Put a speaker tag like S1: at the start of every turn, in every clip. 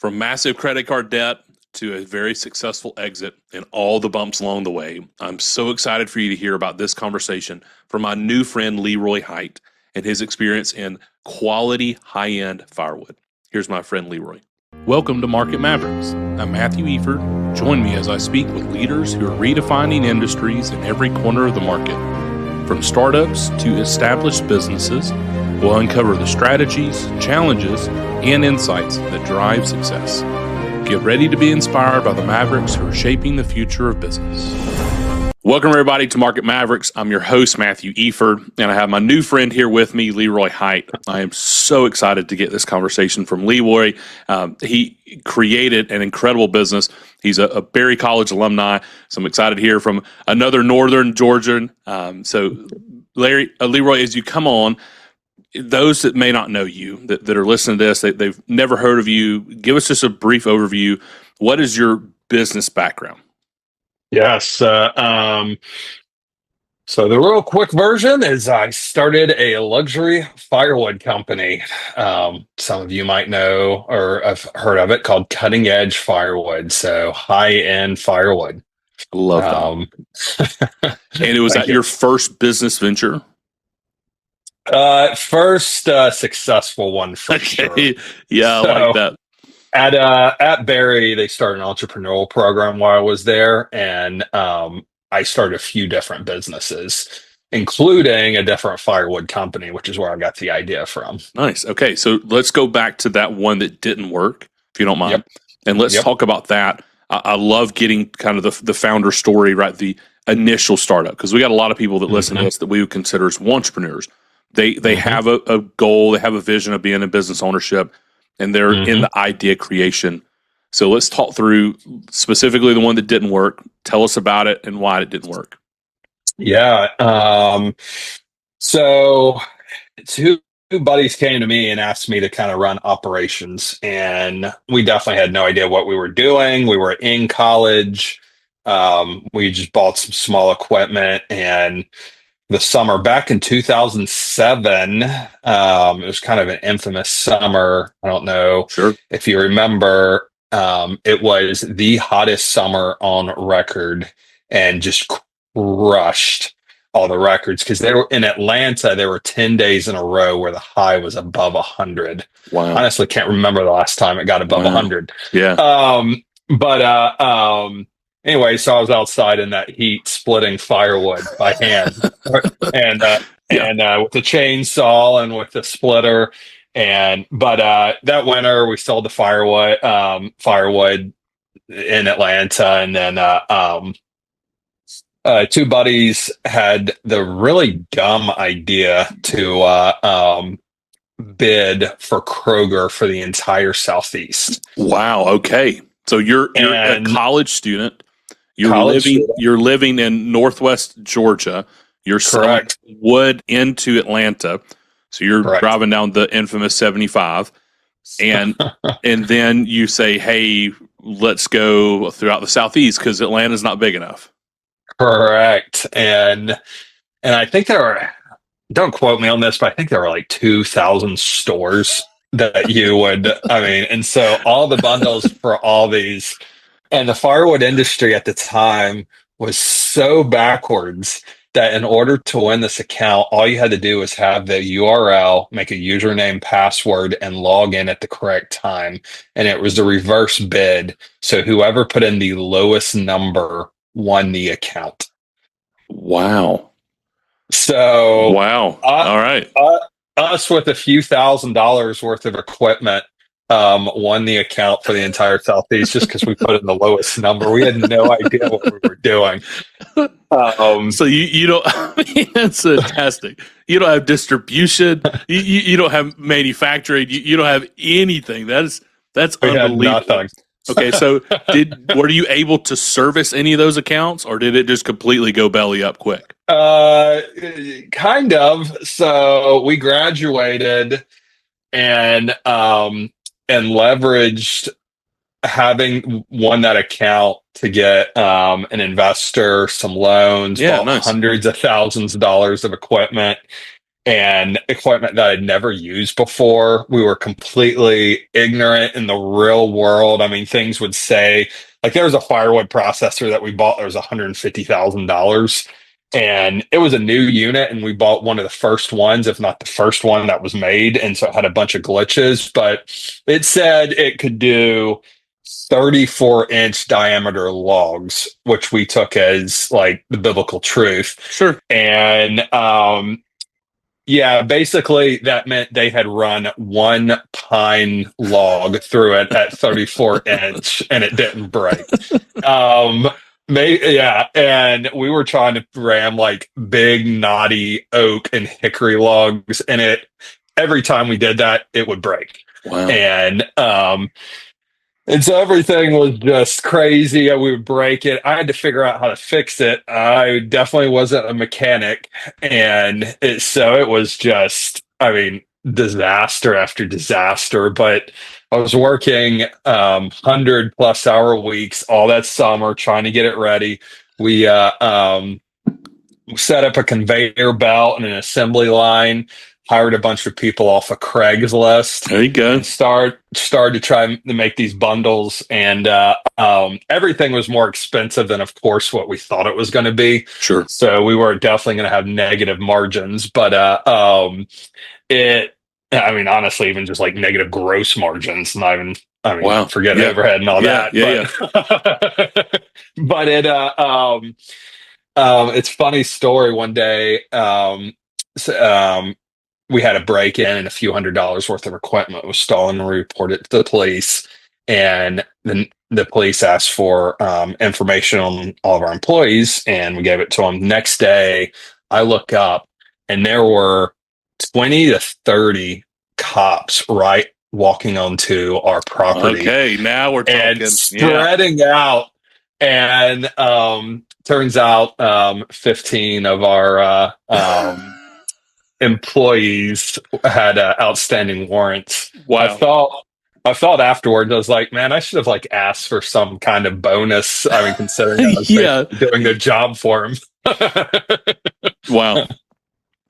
S1: From massive credit card debt to a very successful exit and all the bumps along the way, I'm so excited for you to hear about this conversation from my new friend Leroy Hite and his experience in quality high-end firewood. Here's my friend Leroy. Welcome to Market Mavericks. I'm Matthew Eford. Join me as I speak with leaders who are redefining industries in every corner of the market. From startups to established businesses, we'll uncover the strategies, challenges, and insights that drive success. Get ready to be inspired by the Mavericks who are shaping the future of business. Welcome, everybody, to Market Mavericks. I'm your host, Matthew Eford, and I have my new friend here with me, Leroy Hite. I am so excited to get this conversation from Leroy. He created an incredible business. He's a Berry College alumni, so I'm excited to hear from another Northern Georgian. Leroy, as you come on, those that may not know you, that are listening to this, they've never heard of you, give us just a brief overview. What is your business background?
S2: Yes. So the real quick version is I started a luxury firewood company. Some of you might know or have heard of it, called Cutting Edge Firewood. So high-end firewood.
S1: Love that. And it was that your first business venture?
S2: First successful one for sure.
S1: Yeah, I like that.
S2: At Berry, they started an entrepreneurial program while I was there, and I started a few different businesses, including a different firewood company, which is where I got the idea from.
S1: Nice. Okay, so let's go back to that one that didn't work, if you don't mind,
S2: Yep.
S1: And let's talk about that. I love getting kind of the founder story, right? The initial startup, because we got a lot of people that listen to us that we would consider as entrepreneurs. They have a goal, they have a vision of being in business ownership, and they're in the idea creation. So let's talk through specifically the one that didn't work. Tell us about it and why it didn't work.
S2: Yeah. So two buddies came to me and asked me to kind of run operations, and we definitely had no idea what we were doing. We were in college. We just bought some small equipment, and the summer back in 2007, it was kind of an infamous summer. I don't know if you remember. It was the hottest summer on record and just crushed all the records, because they were in Atlanta. There were 10 days in a row where the high was above 100.
S1: Wow.
S2: Honestly, can't remember the last time it got above 100.
S1: Yeah.
S2: Anyway, so I was outside in that heat splitting firewood by hand and with the chainsaw and with the splitter. But that winter we sold the firewood in Atlanta. And then two buddies had the really dumb idea to bid for Kroger for the entire Southeast.
S1: Wow. Okay. So you're a college student. You're living in Northwest Georgia. You're selling wood into Atlanta. So you're driving down the infamous 75, and then you say, "Hey, let's go throughout the Southeast because Atlanta's not big enough."
S2: Correct. And I think there are, don't quote me on this, but I think there were like 2,000 stores that you would, and so all the bundles for all these. And the firewood industry at the time was so backwards that in order to win this account, all you had to do was have the URL, make a username, password, and log in at the correct time. And it was the reverse bid. So whoever put in the lowest number won the account.
S1: Wow.
S2: So
S1: all right.
S2: Us with a few $1,000s worth of equipment won the account for the entire Southeast just because we put in the lowest number. We had no idea what we were doing.
S1: So you don't, that's fantastic. You don't have distribution. You don't have manufacturing. You don't have anything. That's unbelievable.
S2: Nothing.
S1: Okay, so were you able to service any of those accounts, or did it just completely go belly up quick?
S2: Kind of. So we graduated and leveraged having won that account to get an investor, some loans,
S1: nice.
S2: hundreds of thousands of dollars of equipment, and equipment that I'd never used before. We were completely ignorant in the real world. I mean, things would say, like, there was a firewood processor that we bought that was $150,000. And it was a new unit, and we bought one of the first ones, if not the first one that was made. And so it had a bunch of glitches, but it said it could do 34-inch diameter logs, which we took as like the biblical truth.
S1: Sure.
S2: And yeah, basically that meant they had run one pine log through it at 34 inch and it didn't break. Yeah, and we were trying to ram like big knotty oak and hickory logs, and it every time we did that, it would break.
S1: Wow.
S2: And so everything was just crazy. We would break it. I had to figure out how to fix it. I definitely wasn't a mechanic. So it was just, I mean, disaster after disaster. But I was working 100+ hour weeks all that summer trying to get it ready. We set up a conveyor belt and an assembly line, hired a bunch of people off of Craigslist.
S1: There you go.
S2: And started to try to make these bundles, and everything was more expensive than, of course, what we thought it was going to be.
S1: Sure.
S2: So we were definitely going to have negative margins, but I mean, honestly, even just like negative gross margins, not even. I mean,
S1: wow.
S2: Forget overhead and all that. But it's a funny story. One day, we had a break in, and a few $100s worth of equipment was stolen, and we reported it to the police. And then the police asked for information on all of our employees, and we gave it to them. Next day, I look up, and there were 20 to 30 cops walking onto our property.
S1: Okay, now we're talking.
S2: And spreading out. And turns out 15 of our employees had outstanding warrants.
S1: Wow.
S2: I thought afterwards, I was like, man, I should have like asked for some kind of bonus. I mean, considering I was doing their job for them.
S1: Wow.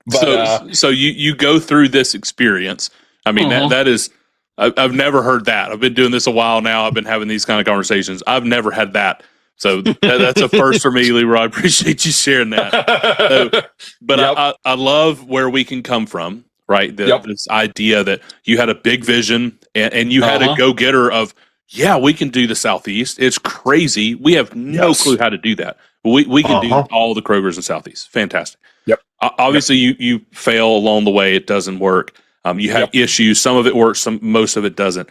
S1: But, so you go through this experience. I mean, that is, I've never heard that. I've been doing this a while now. I've been having these kind of conversations. I've never had that. So that's a first for me, Leroy. I appreciate you sharing that. But I love where we can come from, right? This idea that you had a big vision and you had a go-getter of, yeah, we can do the Southeast. It's crazy. We have no clue how to do that. We can do all the Krogers in Southeast. Fantastic.
S2: Yep.
S1: Obviously, you fail along the way. It doesn't work. You have issues. Some of it works. Most of it doesn't.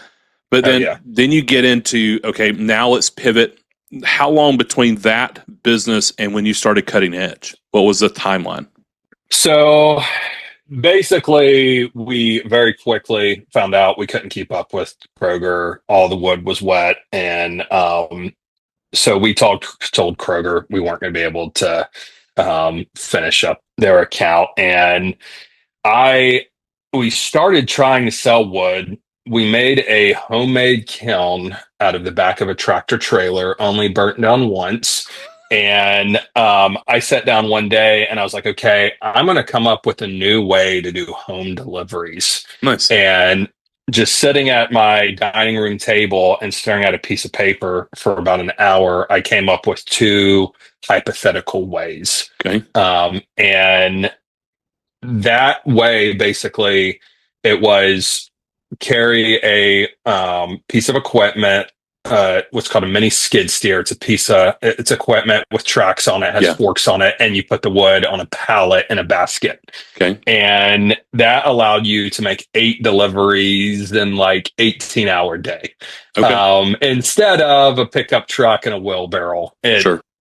S1: But then you get into, okay, now let's pivot. How long between that business and when you started Cutting Edge? What was the timeline?
S2: So basically, we very quickly found out we couldn't keep up with Kroger. All the wood was wet. And so we told Kroger we weren't going to be able to finish up their account. And we started trying to sell wood. We made a homemade kiln out of the back of a tractor trailer, only burnt down once. And I sat down one day and I was like, okay, I'm going to come up with a new way to do home deliveries.
S1: Nice.
S2: And just sitting at my dining room table and staring at a piece of paper for about an hour, I came up with 2 hypothetical ways.
S1: Okay.
S2: And that way, basically, it was carry a piece of equipment, what's called a mini skid steer. It's equipment with tracks on it, has forks on it, and you put the wood on a pallet in a basket.
S1: Okay.
S2: And that allowed you to make 8 deliveries in like 18-hour day.
S1: Okay.
S2: Instead of a pickup truck and a wheelbarrow.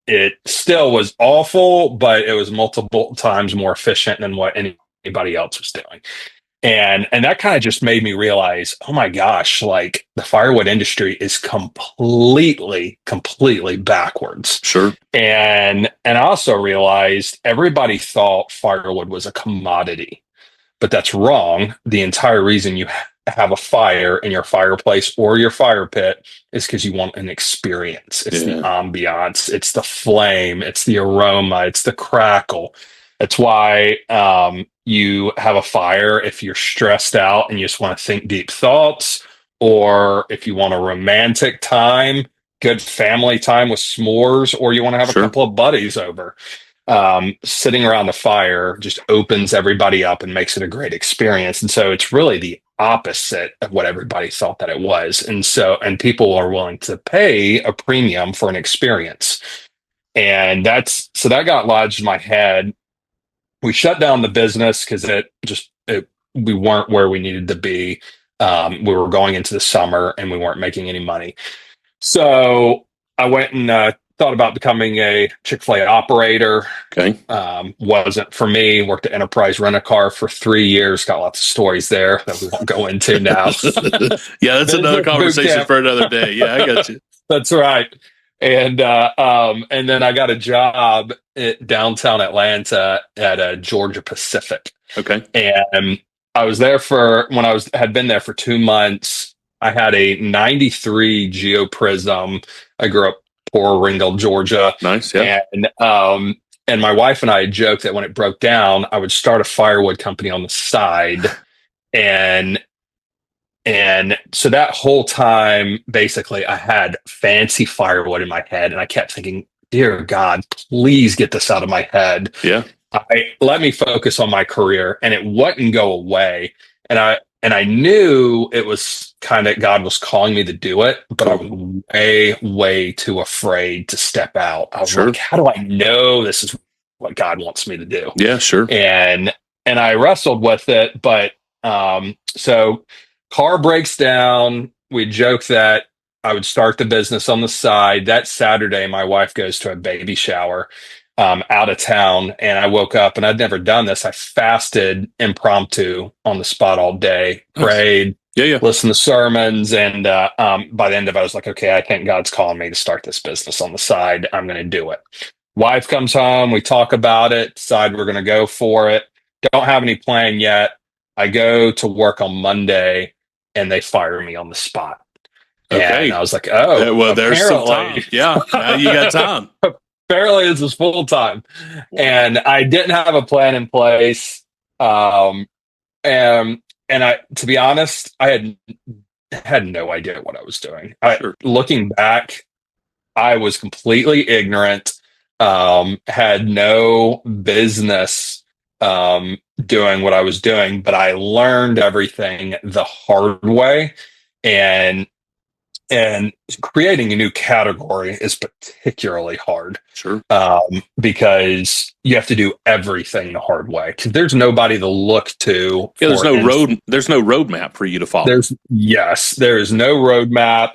S2: It still was awful, but it was multiple times more efficient than what anybody else was doing. And that kind of just made me realize, oh my gosh, like the firewood industry is completely backwards.
S1: Sure.
S2: And I also realized everybody thought firewood was a commodity, but that's wrong. The entire reason you have a fire in your fireplace or your fire pit is because you want an experience. It's the ambiance, it's the flame, it's the aroma, it's the crackle. That's why you have a fire, if you're stressed out and you just want to think deep thoughts, or if you want a romantic time, good family time with s'mores, or you want to have a
S1: Sure.
S2: couple of buddies over. Sitting around the fire just opens everybody up and makes it a great experience. And so it's really the opposite of what everybody thought that it was. And people are willing to pay a premium for an experience. And that got lodged in my head. We shut down the business because we weren't where we needed to be. We were going into the summer and we weren't making any money. So I went and thought about becoming a Chick-fil-A operator.
S1: Okay.
S2: Wasn't for me. Worked at Enterprise Rent-A-Car for 3 years. Got lots of stories there that we won't go into now.
S1: Yeah, that's another conversation for another day. Yeah, I got you.
S2: That's right. And then I got a job at downtown Atlanta at Georgia Pacific.
S1: Okay.
S2: And I was there had been there for 2 months. I had a 93 GeoPrism. I grew up poor Ringgold, Georgia.
S1: Nice. Yeah.
S2: And my wife and I joked that when it broke down, I would start a firewood company on the side. And so that whole time, basically, I had fancy firewood in my head, and I kept thinking, dear God, please get this out of my head.
S1: Yeah.
S2: Let me focus on my career, and it wouldn't go away. And I knew it was kind of God was calling me to do it, but I was way, way too afraid to step out. I was like, how do I know this is what God wants me to do?
S1: Yeah, sure.
S2: And I wrestled with it, but so car breaks down. We joke that I would start the business on the side. That Saturday, my wife goes to a baby shower out of town, and I woke up, and I'd never done this. I fasted impromptu on the spot all day, prayed, listened to sermons, and by the end of it, I was like, okay, I think God's calling me to start this business on the side. I'm going to do it. Wife comes home. We talk about it, decide we're going to go for it. Don't have any plan yet. I go to work on Monday, and they fire me on the spot.
S1: Okay.
S2: And I was like, oh,
S1: well, there's some time. Yeah, now you got time.
S2: Apparently, this is full time. Wow. And I didn't have a plan in place. And to be honest, I had no idea what I was doing. Looking back, I was completely ignorant, had no business doing what I was doing, but I learned everything the hard way. And creating a new category is particularly hard.
S1: Sure.
S2: Because you have to do everything the hard way. Because there's nobody to look to.
S1: Yeah, there's no roadmap for you to follow.
S2: There is no roadmap.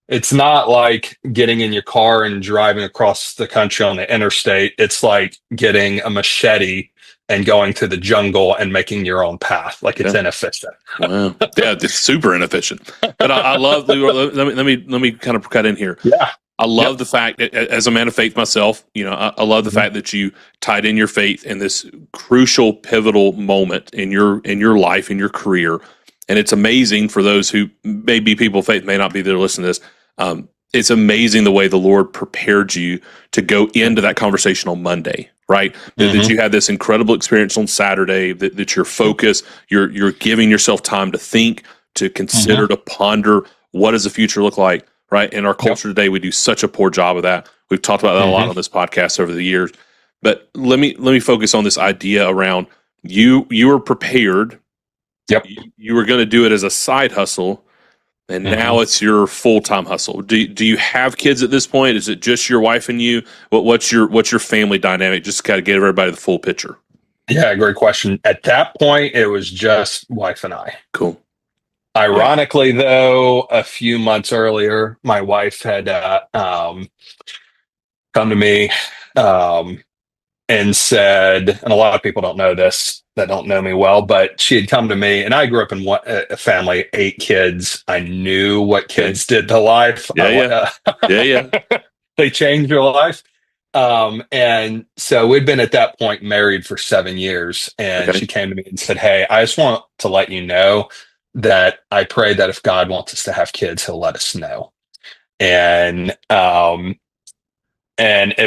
S2: It's not like getting in your car and driving across the country on the interstate. It's like getting a machete and going to the jungle and making your own path. Like it's inefficient.
S1: Wow. Yeah, it's super inefficient. But I love, let me kind of cut in here.
S2: Yeah.
S1: I love the fact that, as a man of faith myself, I love the fact that you tied in your faith in this crucial, pivotal moment in your life, in your career. And it's amazing for those who may be people of faith, may not be there to listen to this. It's amazing the way the Lord prepared you to go into that conversation on Monday, right? That you had this incredible experience on Saturday, that your focus, you're giving yourself time to think, to consider, to ponder, what does the future look like, right? In our culture today, we do such a poor job of that. We've talked about that a lot on this podcast over the years. But let me focus on this idea around you were prepared.
S2: Yep.
S1: You were going to do it as a side hustle. And now it's your full-time hustle. Do you have kids at this point? Is it just your wife and you? What's your family dynamic? Just to kind of get everybody the full picture.
S2: Yeah, great question. At that point, it was just wife and I.
S1: Cool.
S2: Ironically, though, a few months earlier, my wife had come to me and said, and a lot of people don't know this, that don't know me well, but she had come to me, and I grew up in a family, 8 kids. I knew what kids did to life.
S1: Yeah.
S2: They changed your life. And so we'd been at that point married for 7 years, and she came to me and said, hey, I just want to let you know that I pray that if God wants us to have kids, he'll let us know. And it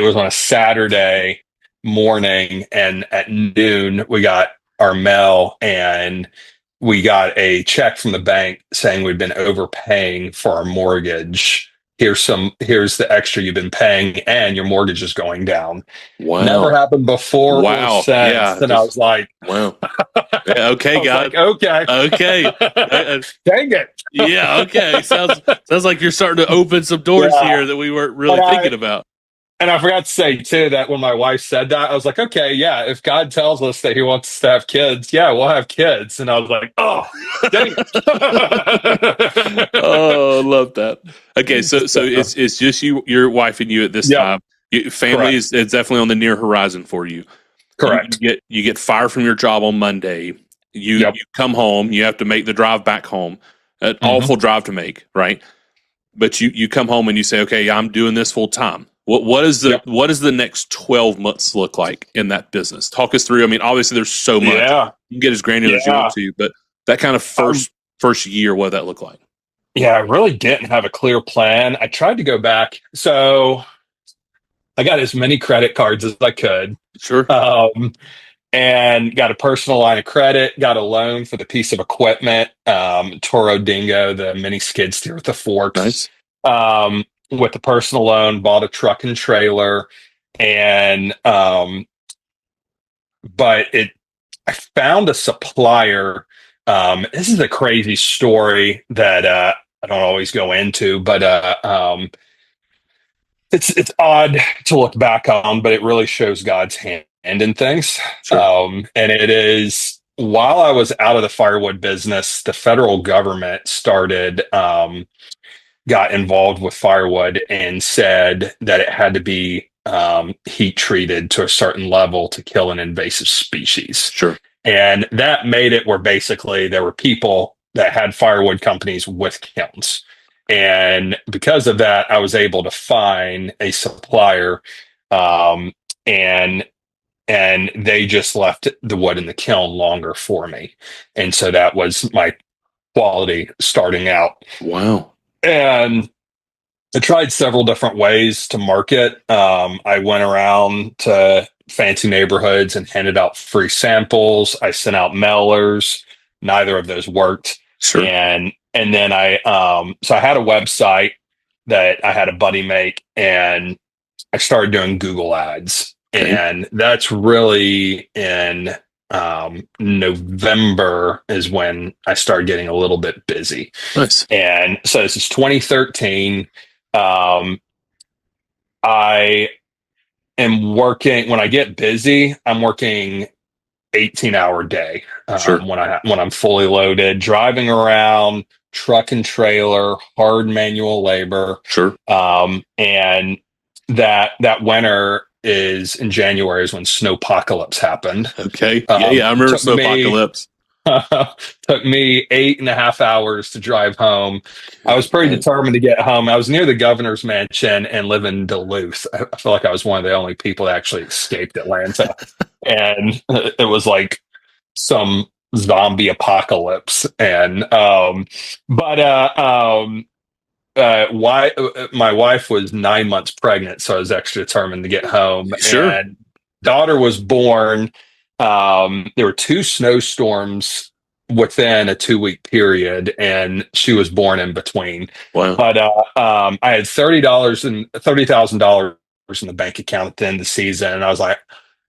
S2: was on a Saturday. morning, and at noon we got our mail, and we got a check from the bank saying we'd been overpaying for our mortgage. Here's the extra you've been paying, and your mortgage is going down. Never
S1: Wow.
S2: happened before or
S1: Wow.
S2: since.
S1: Yeah.
S2: And I was like,
S1: Wow. Yeah,
S2: I
S1: okay,
S2: was like,
S1: God.
S2: okay.
S1: Okay. Uh,
S2: Dang it.
S1: yeah. Okay. Sounds like you're starting to open some doors
S2: Yeah.
S1: here that we weren't
S2: But
S1: really thinking about.
S2: I forgot to say too that when my wife said that, I was like, okay, yeah, if God tells us that he wants us to have kids, yeah, we'll have kids. And I was like, oh, dang it.
S1: Oh, I love that. Okay, so it's just your wife and you at this
S2: Yep,
S1: time. Family
S2: correct.
S1: is definitely on the near horizon for you.
S2: Correct.
S1: You get fired from your job on Monday.
S2: Yep.
S1: You come home. You have to make the drive back home. An
S2: Hmm.
S1: awful drive to make, right? But you come home and you say, okay, I'm doing this full time.
S2: Yep.
S1: What does the next 12 months look like in that business? Talk us through. I mean, obviously there's so much.
S2: Yeah.
S1: You can get as granular as you want
S2: Yeah.
S1: to, but that kind of first year, what did that look like?
S2: Yeah, I really didn't have a clear plan. I tried to go back. So I got as many credit cards as I could.
S1: Sure.
S2: Um, and got a personal line of credit, got a loan for the piece of equipment, Toro Dingo, the mini skid steer with the forks.
S1: Nice.
S2: With the personal loan, bought a truck and trailer, and but I found a supplier. This is a crazy story that I don't always go into, but it's odd to look back on, but it really shows God's hand in things.
S1: Sure.
S2: And it is while I was out of the firewood business, the federal government got involved with firewood and said that it had to be heat treated to a certain level to kill an invasive species.
S1: Sure.
S2: And that made it where basically there were people that had firewood companies with kilns. And because of that, I was able to find a supplier, um, and they just left the wood in the kiln longer for me. And so that was my quality starting out.
S1: Wow.
S2: And I tried several different ways to market. I went around to fancy neighborhoods and handed out free samples. I sent out mailers. Neither of those worked.
S1: Sure.
S2: And then so I had a website that I had a buddy make, and I started doing Google ads.
S1: Okay.
S2: And that's really in November is when I started getting a little bit busy.
S1: Nice.
S2: And so this is 2013. I am working when I get busy. I'm working 18-hour day
S1: Sure.
S2: when I'm fully loaded, driving around, truck and trailer, hard manual labor.
S1: Sure.
S2: And that winter is in January is when snowpocalypse happened.
S1: Okay. Yeah. I remember Snowpocalypse.
S2: Took me 8.5 hours to drive home. I was pretty
S1: Okay.
S2: determined to get home. I was near the governor's mansion and live in Duluth. I feel like I was one of the only people that actually escaped Atlanta. And it was like some zombie apocalypse. And why my wife was 9 months pregnant, so I was extra determined to get home.
S1: Sure.
S2: And daughter was born. There were two snowstorms within a 2 week period, and she was born in between.
S1: Wow.
S2: But I had $30,000 in the bank account at the end of the season, and I was like,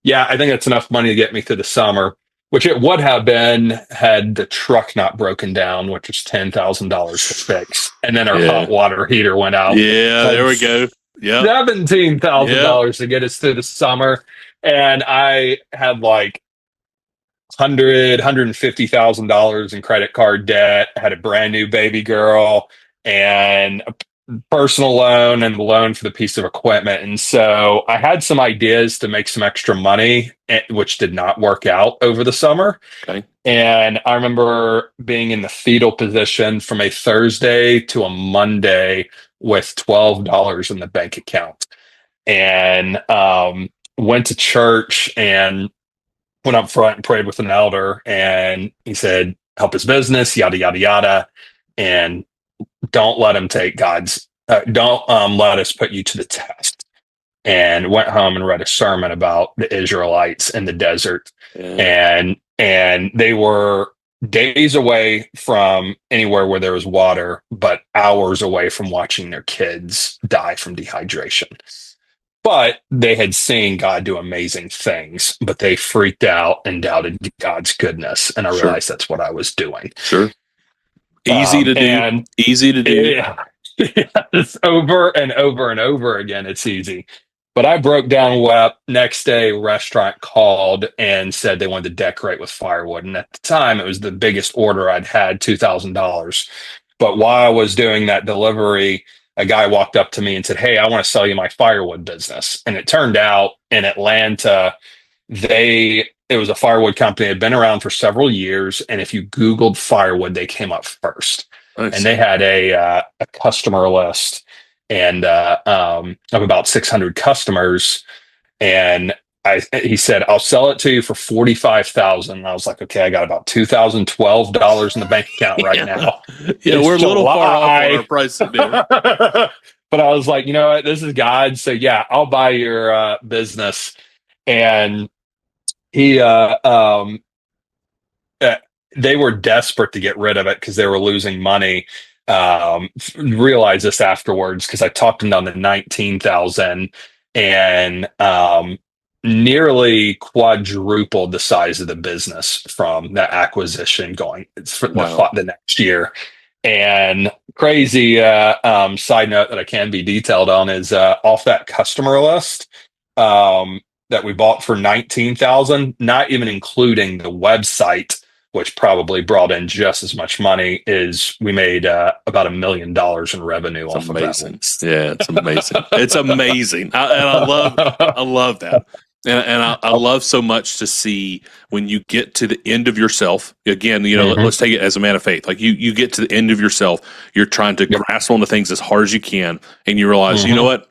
S2: "Yeah, I think that's enough money to get me through the summer." Which it would have been had the truck not broken down, which was $10,000 to fix, and then our hot water heater went out.
S1: Yeah, there we go. Yeah.
S2: $17,000 to get us through the summer, and I had like $150,000 in credit card debt. Had a brand new baby girl and a personal loan and the loan for the piece of equipment. And so I had some ideas to make some extra money, which did not work out over the summer.
S1: Okay.
S2: And I remember being in the fetal position from a Thursday to a Monday with $12 in the bank account, and went to church and went up front and prayed with an elder, and he said, help his business, yada, yada, yada. And don't let him take don't let us put you to the test. and went home and read a sermon about the Israelites in the desert.
S1: Yeah.
S2: And they were days away from anywhere where there was water, but hours away from watching their kids die from dehydration. But they had seen God do amazing things, but they freaked out and doubted God's goodness. And I
S1: Sure.
S2: realized that's what I was doing.
S1: Sure. Easy to do.
S2: And
S1: Easy to do.
S2: yeah, it's over and over and over again. It's easy. But I broke down, wept. Next day, restaurant called and said they wanted to decorate with firewood. And at the time, it was the biggest order I'd had, $2,000. But while I was doing that delivery, a guy walked up to me and said, "Hey, I want to sell you my firewood business." And it turned out in Atlanta, it was a firewood company that had been around for several years. And if you Googled firewood, they came up first.
S1: Nice.
S2: And they had a customer list and of about 600 customers. And he said, "I'll sell it to you for 45,000." I was like, "Okay, I got about $2,012 in the bank account right now."
S1: Yeah, we're a little
S2: July.
S1: far off on our price there.
S2: But I was like, you know what? This is God. So yeah, I'll buy your business. And he they were desperate to get rid of it because they were losing money. Realized this afterwards because I talked them down to 19,000 and nearly quadrupled the size of the business from that acquisition going for the next year. And crazy side note that I can be detailed on is off that customer list that we bought for 19,000, not even including the website, which probably brought in just as much money, is we made about $1 million in revenue off of that.
S1: Yeah, it's amazing. It's amazing. I love that. And I love so much to see when you get to the end of yourself. Again, let's take it as a man of faith. Like you get to the end of yourself, you're trying to grasp on the things as hard as you can, and you realize, you know what?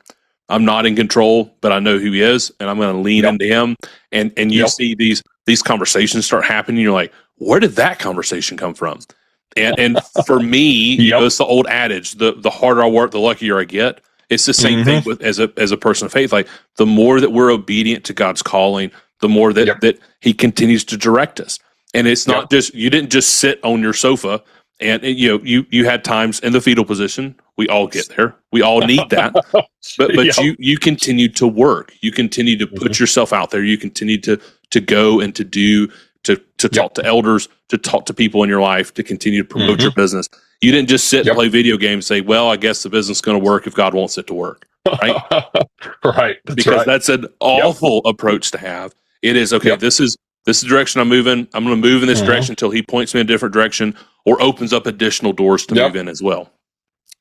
S1: I'm not in control, but I know who he is, and I'm going to lean into him. And you see these conversations start happening. You're like, where did that conversation come from? And for me, it's the old adage: the harder I work, the luckier I get. It's the same thing with as a person of faith. Like the more that we're obedient to God's calling, the more that He continues to direct us. And it's not just you didn't just sit on your sofa and you had times in the fetal position. We all get there. We all need that. But you continue to work. You continue to put yourself out there. You continue to go and to do to talk to elders, to talk to people in your life, to continue to promote your business. You didn't just sit and play video games and say, "Well, I guess the business is going to work if God wants it to work." Right?
S2: Right.
S1: That's an awful approach to have. It is, okay, this is the direction I'm moving. I'm going to move in this direction until He points me in a different direction or opens up additional doors to move in as well.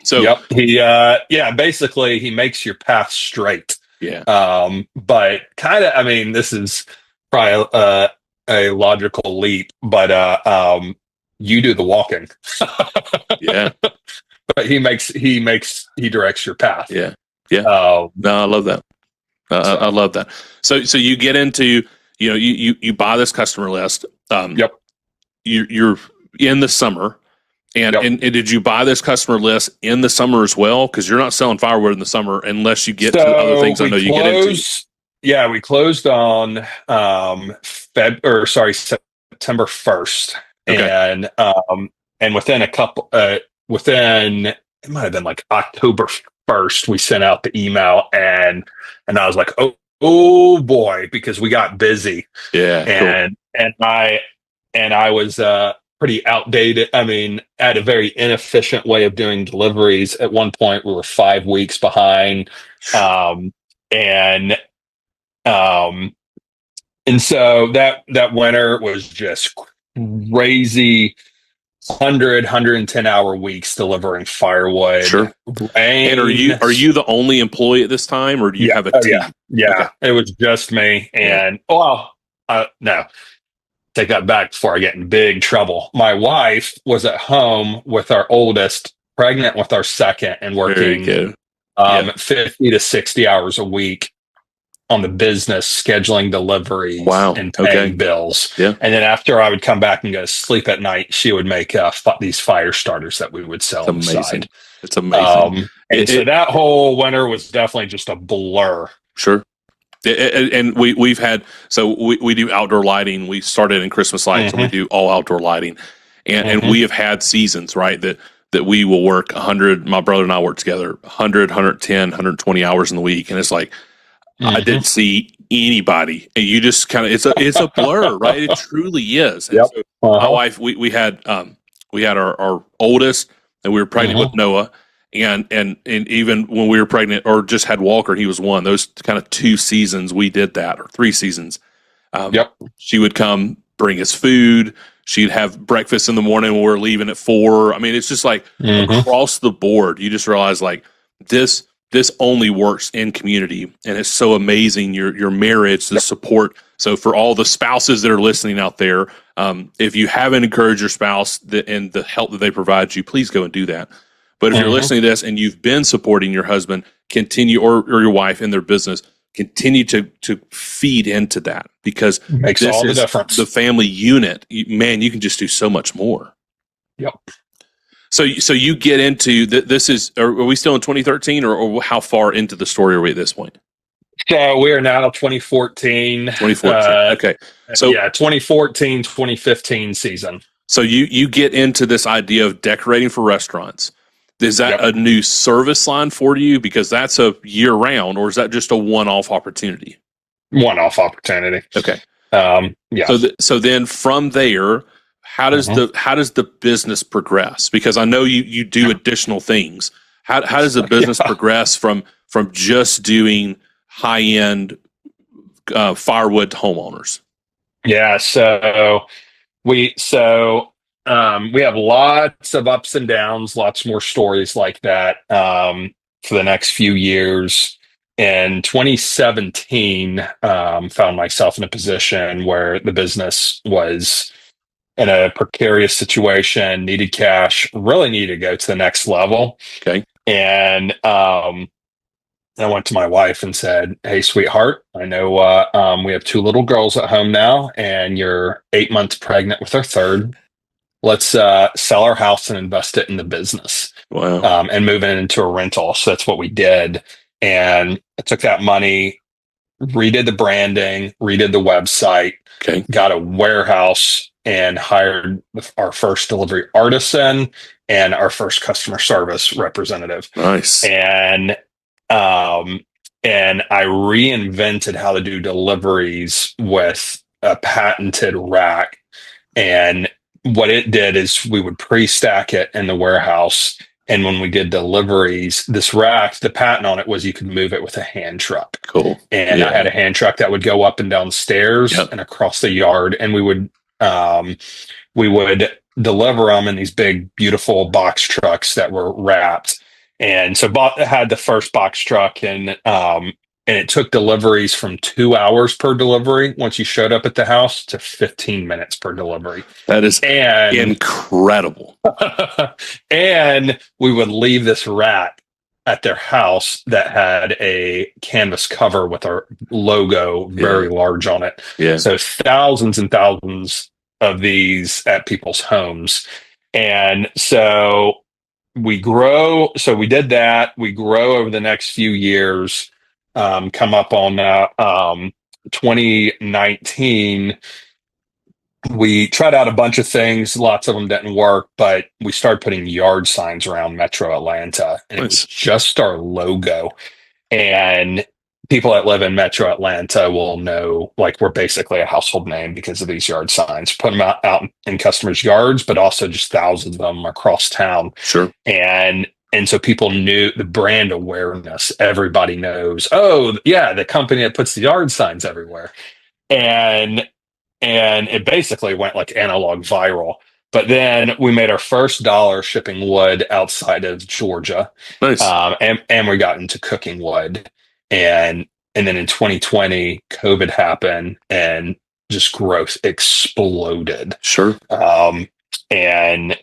S1: So
S2: he basically he makes your path straight.
S1: Yeah.
S2: But kind of, I mean, this is probably a logical leap, but you do the walking.
S1: Yeah.
S2: But he directs your path.
S1: Yeah. Yeah. No, I love that. I love that. So you get into, you buy this customer list. You're in the summer. And did you buy this customer list in the summer as well? Because you're not selling firewood in the summer unless you get to other things I know you get into.
S2: Yeah, we closed on September 1st. Okay. And within it might have been like October 1st, we sent out the email and I was like, oh boy, because we got busy.
S1: Yeah.
S2: And I was pretty outdated. I mean, had a very inefficient way of doing deliveries. At one point, we were 5 weeks behind. And so that winter was just crazy. 110 hour weeks delivering firewood.
S1: Sure. And are you the only employee at this time, or do you have a team?
S2: Yeah. Okay. It was just me. And no, take that back before I get in big trouble. My wife was at home with our oldest, pregnant with our second, and working 50 to 60 hours a week on the business, scheduling deliveries and paying bills.
S1: Yeah.
S2: And then after I would come back and go to sleep at night, she would make these fire starters that we would sell inside.
S1: It's amazing.
S2: And so that whole winter was definitely just a blur.
S1: Sure. And we've had, so we do outdoor lighting. We started in Christmas lights, and we do all outdoor lighting, and we have had seasons, right, that we will work 100. My brother and I work together 100, 110, 120 hours in the week, and it's like I didn't see anybody, and you just kind of it's a blur, right? It truly is. And so my wife, we had our oldest, and we were pregnant with Noah. And even when we were pregnant or just had Walker, he was one. Those kind of 2 seasons we did that, or 3 seasons. She would come bring us food. She'd have breakfast in the morning when we're leaving at 4. I mean, it's just like across the board. You just realize like this only works in community, and it's so amazing. Your marriage, the support. So for all the spouses that are listening out there, if you haven't encouraged your spouse and the help that they provide you, please go and do that. But if you're listening to this and you've been supporting your husband, continue, or your wife in their business, continue to feed into that, because
S2: makes all the difference.
S1: The family unit, man, you can just do so much more.
S2: Yep.
S1: So you get into this is, are we still in 2013, or how far into the story are we at this point?
S2: So we are now 2014.
S1: 2014. Okay. So
S2: 2014, 2015 season.
S1: So you get into this idea of decorating for restaurants. Is that a new service line for you? Because that's a year round, or is that just a one-off opportunity?
S2: One-off opportunity.
S1: Okay.
S2: Yeah.
S1: So then from there, how does the business progress? Because I know you do additional things. How does the business progress from just doing high-end firewood to homeowners?
S2: Yeah. So we have lots of ups and downs, lots more stories like that for the next few years. In 2017, found myself in a position where the business was in a precarious situation, needed cash, really needed to go to the next level.
S1: Okay.
S2: And I went to my wife and said, "Hey, sweetheart, I know we have 2 little girls at home now, and you're 8 months pregnant with our third. Let's sell our house and invest it in the business."
S1: Wow.
S2: And move it into a rental. So that's what we did. And I took that money, redid the branding, redid the website, got a warehouse, and hired our first delivery artisan and our first customer service representative.
S1: Nice.
S2: And I reinvented how to do deliveries with a patented rack. And what it did is we would pre-stack it in the warehouse. And when we did deliveries, this rack, the patent on it was you could move it with a hand truck.
S1: Cool.
S2: And I had a hand truck that would go up and down stairs and across the yard. And we would deliver them in these big, beautiful box trucks that were wrapped. And so had the first box truck, and it took deliveries from 2 hours per delivery once you showed up at the house to 15 minutes per delivery.
S1: That is incredible.
S2: And we would leave this rack at their house that had a canvas cover with our logo very large on it. Yeah. So thousands and thousands of these at people's homes. And so we grow. So we did that. We grow over the next few years. Come up on 2019, we tried out a bunch of things. Lots of them didn't work, but we started putting yard signs around Metro Atlanta, and it was just our logo. And people that live in Metro Atlanta will know, like, we're basically a household name because of these yard signs. Put them out in customers' yards, but also just thousands of them across town.
S1: Sure.
S2: And so people knew the brand awareness. Everybody knows, oh, yeah, the company that puts the yard signs everywhere. And it basically went like analog viral. But then we made our first dollar shipping wood outside of Georgia.
S1: Nice.
S2: And we got into cooking wood. And then in 2020, COVID happened and just growth exploded.
S1: Sure.
S2: And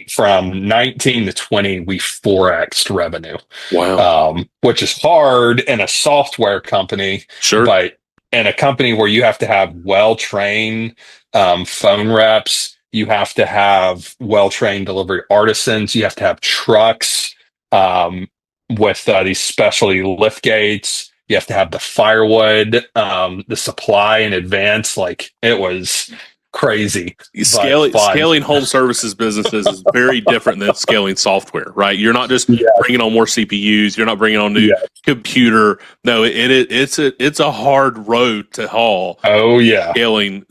S2: from 19 to 20, we 4x'd revenue.
S1: Wow.
S2: Which is hard in a software company.
S1: Sure.
S2: But in a company where you have to have well-trained phone reps, you have to have well-trained delivery artisans, you have to have trucks, with these specialty lift gates. You have to have the firewood, the supply in advance. Like, it was crazy, but fun.
S1: Scaling home services businesses is very different than scaling software, right? You're not just
S2: Yeah,
S1: bringing on more CPUs. You're not bringing on new
S2: yeah.
S1: computer. No, it's a hard road to haul.
S2: Oh yeah.
S1: Scaling.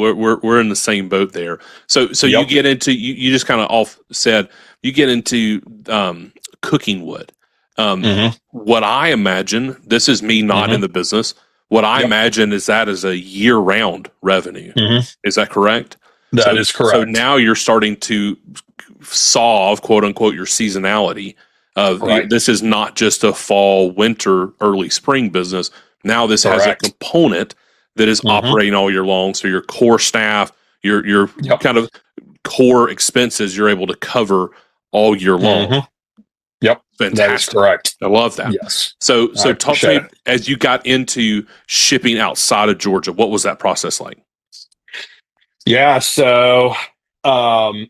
S1: We're in the same boat there. So you
S2: Yep.
S1: get into you just kind of off said you get into cooking wood.
S2: Hmm.
S1: What I imagine, this is me not
S2: Hmm.
S1: in the business. What I
S2: Yep.
S1: imagine is that is a year-round revenue.
S2: Hmm.
S1: Is that correct?
S2: That is
S1: So
S2: correct.
S1: now you're starting to solve, quote unquote, your seasonality of
S2: Right.
S1: this is not just a fall, winter, early spring business. Now this has a
S2: Correct.
S1: component that is
S2: Hmm.
S1: operating all year long. So your core staff, your
S2: Yep.
S1: kind of core expenses, you're able to cover all year long.
S2: Hmm. Yep. That is
S1: Fantastic.
S2: correct.
S1: I love that.
S2: Yes. I
S1: So talk to
S2: appreciate
S1: me
S2: it.
S1: as you got into shipping outside of Georgia. What was that process like?
S2: Yeah. So, um,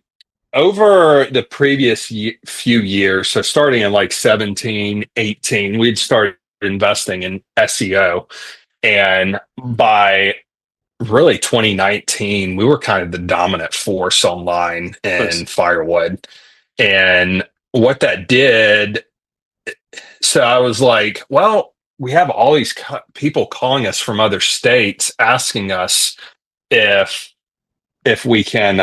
S2: over the previous few years, so starting in like 17, 18, we'd started investing in SEO. And by really 2019, we were kind of the dominant force online
S1: Nice.
S2: in firewood. And what that did, so I was like, well, we have all these people calling us from other states asking us if we can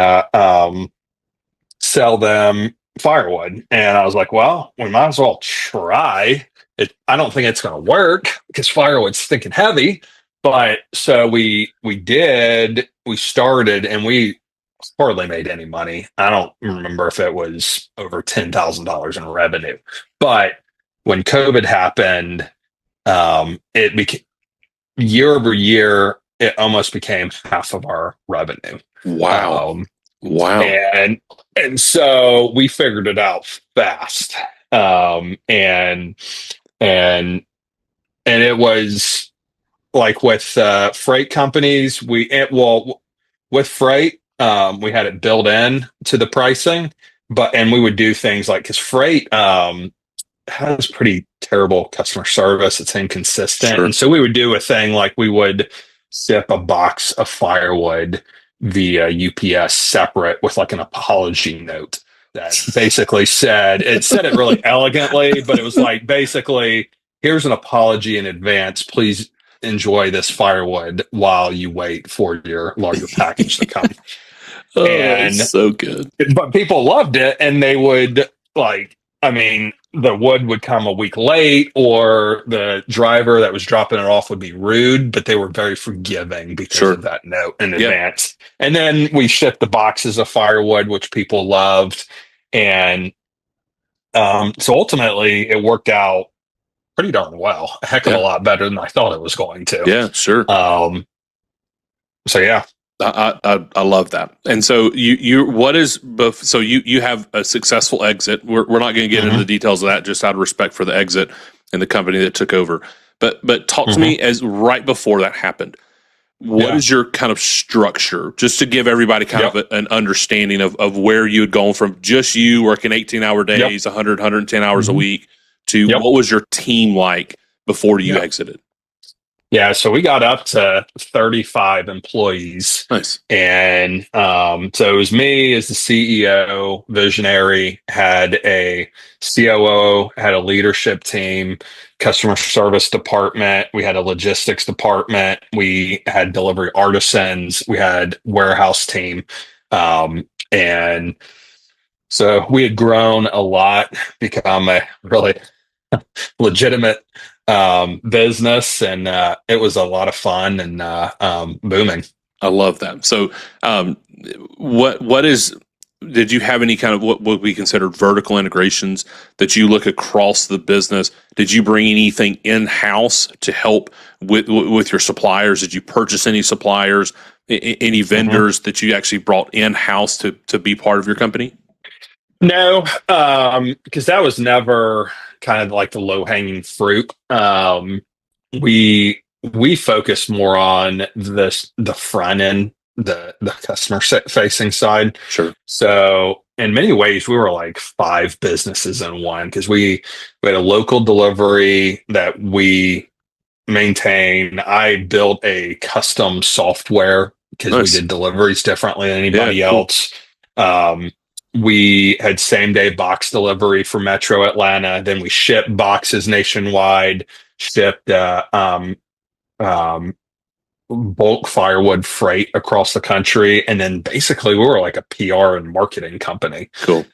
S2: sell them firewood. And I was like, well, we might as well try it. I don't think it's going to work because firewood's stinking heavy. But so we started, and we hardly made any money. I don't remember if it was over $10,000 in revenue. But when COVID happened, it became, year over year, it almost became half of our revenue.
S1: Wow.
S2: Um,
S1: Wow.
S2: and so we figured it out fast. And and it was like with freight companies, with freight, we had it built in to the pricing, and we would do things like, because freight has pretty terrible customer service. It's inconsistent.
S1: Sure.
S2: And so we would do a thing like we would ship a box of firewood via UPS separate with like an apology note that basically said it really elegantly, but it was like, basically, here's an apology in advance. Please enjoy this firewood while you wait for your larger package to come.
S1: Oh, it's
S2: And
S1: so good.
S2: but people loved it, and they would, like, I mean, the wood would come a week late, or the driver that was dropping it off would be rude, but they were very forgiving because
S1: Sure.
S2: of that note in
S1: Yeah.
S2: advance. And then we shipped the boxes of firewood, which people loved. And so ultimately it worked out pretty darn well, a heck of a
S1: Yeah.
S2: lot better than I thought it was going to.
S1: Yeah. Sure.
S2: So yeah.
S1: I love that. And so so you have a successful exit. We're not going to get into the
S2: Hmm.
S1: details of that, just out of respect for the exit and the company that took over. But talk to
S2: Hmm.
S1: me as right before that happened. What
S2: Yeah.
S1: is your kind of structure, just to give everybody kind
S2: Yep.
S1: of an understanding of where you had gone from just you working 18-hour
S2: Yep.
S1: days, 110 hours a
S2: Hmm.
S1: week, to
S2: Yep.
S1: what was your team like before you
S2: Yep.
S1: exited?
S2: Yeah, so we got up to 35 employees.
S1: Nice.
S2: And so it was me as the CEO, visionary, had a COO, had a leadership team, customer service department. We had a logistics department. We had delivery artisans. We had warehouse team. And so we had grown a lot, become a really legitimate business, and it was a lot of fun and booming.
S1: I love that. So, um, what is? Did you have any kind of what we consider vertical integrations that you look across the business? Did you bring anything in house to help with your suppliers? Did you purchase any suppliers, any
S2: Mhm.
S1: vendors that you actually brought in house to be part of your company?
S2: No, because that was never kind of like the low hanging fruit. We focused more on the front end, the customer facing side.
S1: Sure.
S2: So in many ways, we were like five businesses in one because we had a local delivery that we maintain. I built a custom software because we
S1: Nice.
S2: did deliveries differently than
S1: Yeah,
S2: anybody
S1: cool.
S2: else. Um, we had same day box delivery for Metro Atlanta. Then we shipped boxes nationwide, shipped um, bulk firewood freight across the country. And then basically we were like a PR and marketing company.
S1: Cool.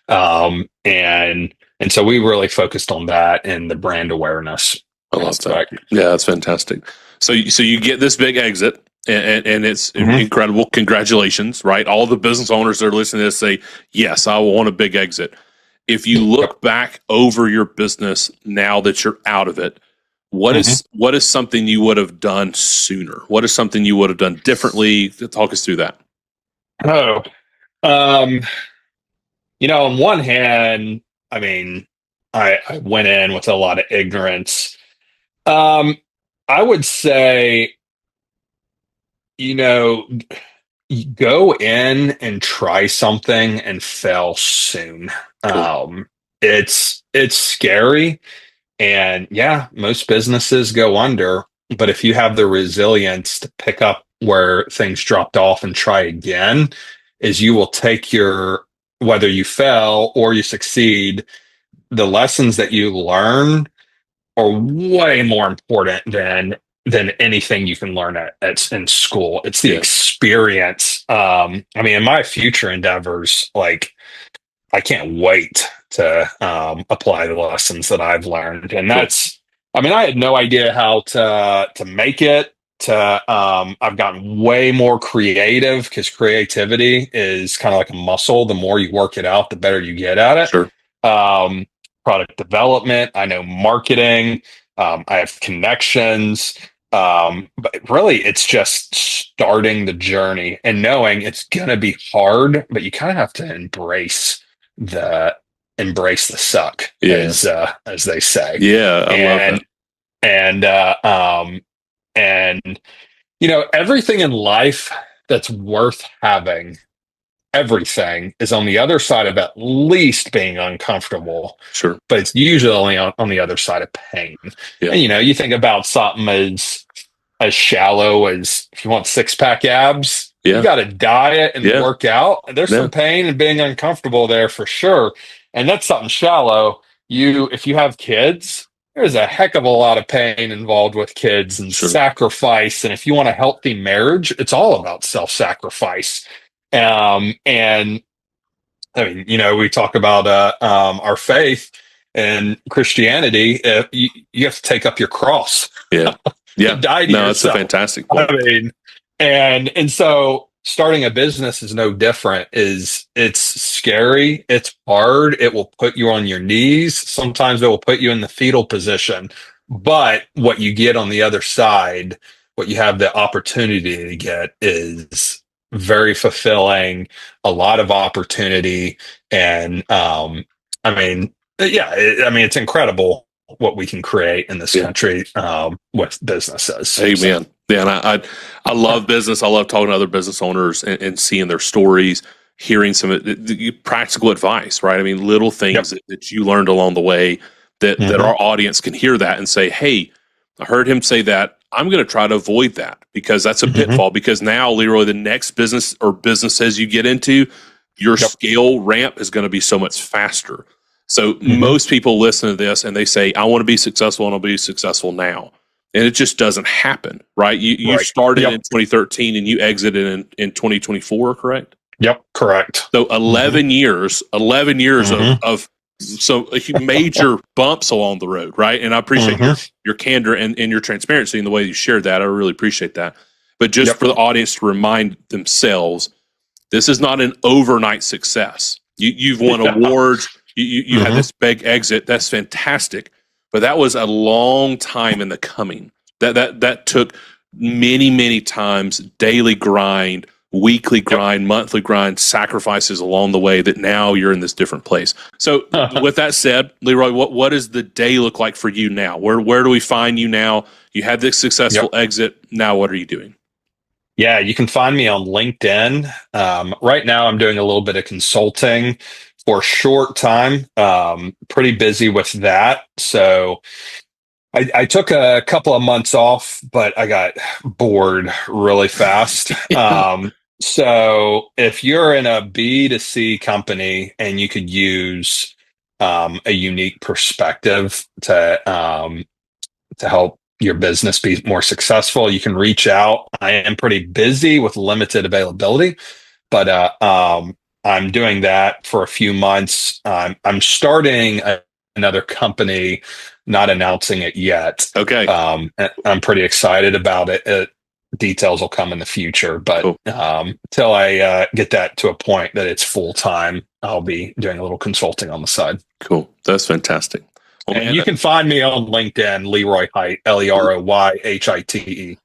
S2: And so we really focused on that and the brand awareness
S1: I love that.
S2: aspect.
S1: Yeah, that's fantastic. So you get this big exit, and it's
S2: Mhm.
S1: incredible. Congratulations, right? All the business owners that are listening to this say, yes, I want a big exit. If you
S2: Yep.
S1: look back over your business now that you're out of it,
S2: Mhm.
S1: what is something you would have done sooner? What is something you would have done differently? Talk us through that.
S2: Oh, um, on one hand, I mean, I went in with a lot of ignorance. Um, I would say, you know, go in and try something and fail soon.
S1: Cool.
S2: It's scary, and yeah, most businesses go under, but if you have the resilience to pick up where things dropped off and try again, is you will take your whether you fail or you succeed, the lessons that you learn are way more important than anything you can learn in school. It's the
S1: Yeah,
S2: experience. I mean, in my future endeavors, like I can't wait to apply the lessons that I've learned. And
S1: cool.
S2: I mean, I had no idea how to make it. I've gotten way more creative because creativity is kind of like a muscle. The more you work it out, the better you get at
S1: Sure.
S2: it. Product development, I know marketing, I have connections. But really, it's just starting the journey and knowing it's going to be hard, but you kind of have to the embrace the suck
S1: Yeah.
S2: as they say.
S1: Yeah, I love that.
S2: And uh um and everything in life that's worth having, everything is on the other side of at least being uncomfortable,
S1: Sure.
S2: but it's usually only on the other side of pain.
S1: Yeah.
S2: And you think about something as shallow as if you want six pack abs, you
S1: Yeah.
S2: got to diet and
S1: Yeah.
S2: work out. There's
S1: Yeah.
S2: some pain and being uncomfortable there for sure. And that's something shallow. If you have kids, there's a heck of a lot of pain involved with kids and
S1: Sure.
S2: sacrifice. And if you want a healthy marriage, it's all about self sacrifice. And I mean, we talk about our faith and Christianity. You have to take up your cross,
S1: Yeah. Yeah.
S2: die to
S1: No, it's a
S2: yourself.
S1: fantastic
S2: I
S1: point.
S2: mean, and so starting a business is no different. It's scary, it's hard, it will put you on your knees. Sometimes it will put you in the fetal position. But what you get on the other side, what you have the opportunity to get is very fulfilling, a lot of opportunity, and I mean, it's incredible what we can create in this
S1: Yeah.
S2: country with businesses. So,
S1: Amen. Yeah, and I love business. I love talking to other business owners and seeing their stories, hearing some of the practical advice, right? I mean, little
S2: yep.
S1: things that you learned along the way that
S2: Hmm.
S1: our audience can hear that and say, hey, I heard him say that. I'm going to try to avoid that because that's a
S2: Hmm.
S1: pitfall. Because now, Leroy, the next business or businesses you get into, your
S2: Yep.
S1: scale ramp is going to be so much faster. So
S2: Hmm.
S1: most people listen to this and they say, I want to be successful and I'll be successful now. And it just doesn't happen, right? You
S2: Right.
S1: started
S2: Yep.
S1: in 2013 and you exited in 2024, correct?
S2: Yep. Correct.
S1: So
S2: Hmm.
S1: 11 years
S2: Hmm.
S1: of so major bumps along the road, right? And I appreciate
S2: Hmm.
S1: your candor and your transparency and the way you shared that. I really appreciate that. But just
S2: Yep.
S1: for the audience to remind themselves, this is not an overnight success. You've won
S2: Yeah.
S1: awards. You had
S2: Hmm.
S1: this big exit. That's fantastic. But that was a long time in the coming. That took many times daily grind, weekly
S2: Yep.
S1: grind, monthly grind, sacrifices along the way that now you're in this different place. So with that said, Leroy, what does the day look like for you now? Where do we find you now? You had this successful
S2: Yep.
S1: exit. Now what are you doing?
S2: Yeah, you can find me on LinkedIn. Right now, I'm doing a little bit of consulting for a short time. Pretty busy with that. So I took a couple of months off, but I got bored really fast. So if you're in a B2C company and you could use a unique perspective to help your business be more successful, you can reach out. I am pretty busy with limited availability, but I'm doing that for a few months. I'm starting another company, not announcing it yet.
S1: Okay.
S2: I'm pretty excited about it. Details will come in the future, but
S1: Cool.
S2: till I get that to a point that it's full time, I'll be doing a little consulting on the side.
S1: Cool. That's fantastic. Well,
S2: And
S1: man,
S2: you can find me on LinkedIn, Leroy Hite, LeroyHite.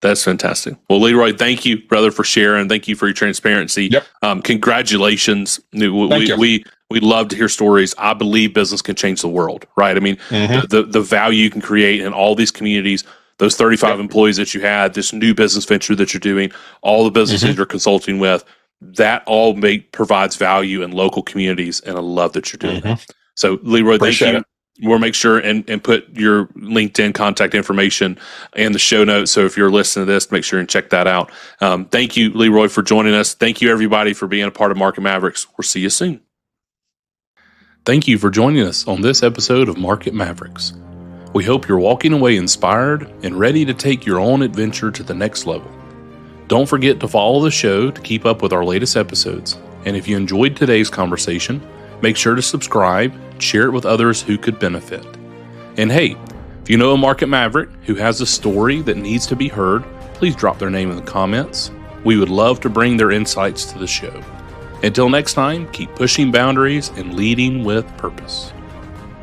S1: that's fantastic. Well, Leroy, thank you, brother, for sharing. Thank you for your transparency.
S2: Yep.
S1: Congratulations.
S2: Thank you.
S1: We love to hear stories. I believe business can change the world, right? I mean, the value you can create in all these communities, those 35 employees that you had, this new business venture that you're doing, all the businesses you're consulting with, that all provides value in local communities. And I love that you're doing that. So, Leroy,
S2: Appreciate
S1: thank you. We'll make sure and put your LinkedIn contact information in the show notes. So if you're listening to this, make sure and check that out. Thank you, Leroy, for joining us. Thank you, everybody, for being a part of Market Mavericks. We'll see you soon. Thank you for joining us on this episode of Market Mavericks. We hope you're walking away inspired and ready to take your own adventure to the next level. Don't forget to follow the show to keep up with our latest episodes. And if you enjoyed today's conversation, make sure to subscribe, share it with others who could benefit. And hey, if you know a market maverick who has a story that needs to be heard, please drop their name in the comments. We would love to bring their insights to the show. Until next time, keep pushing boundaries and leading with purpose.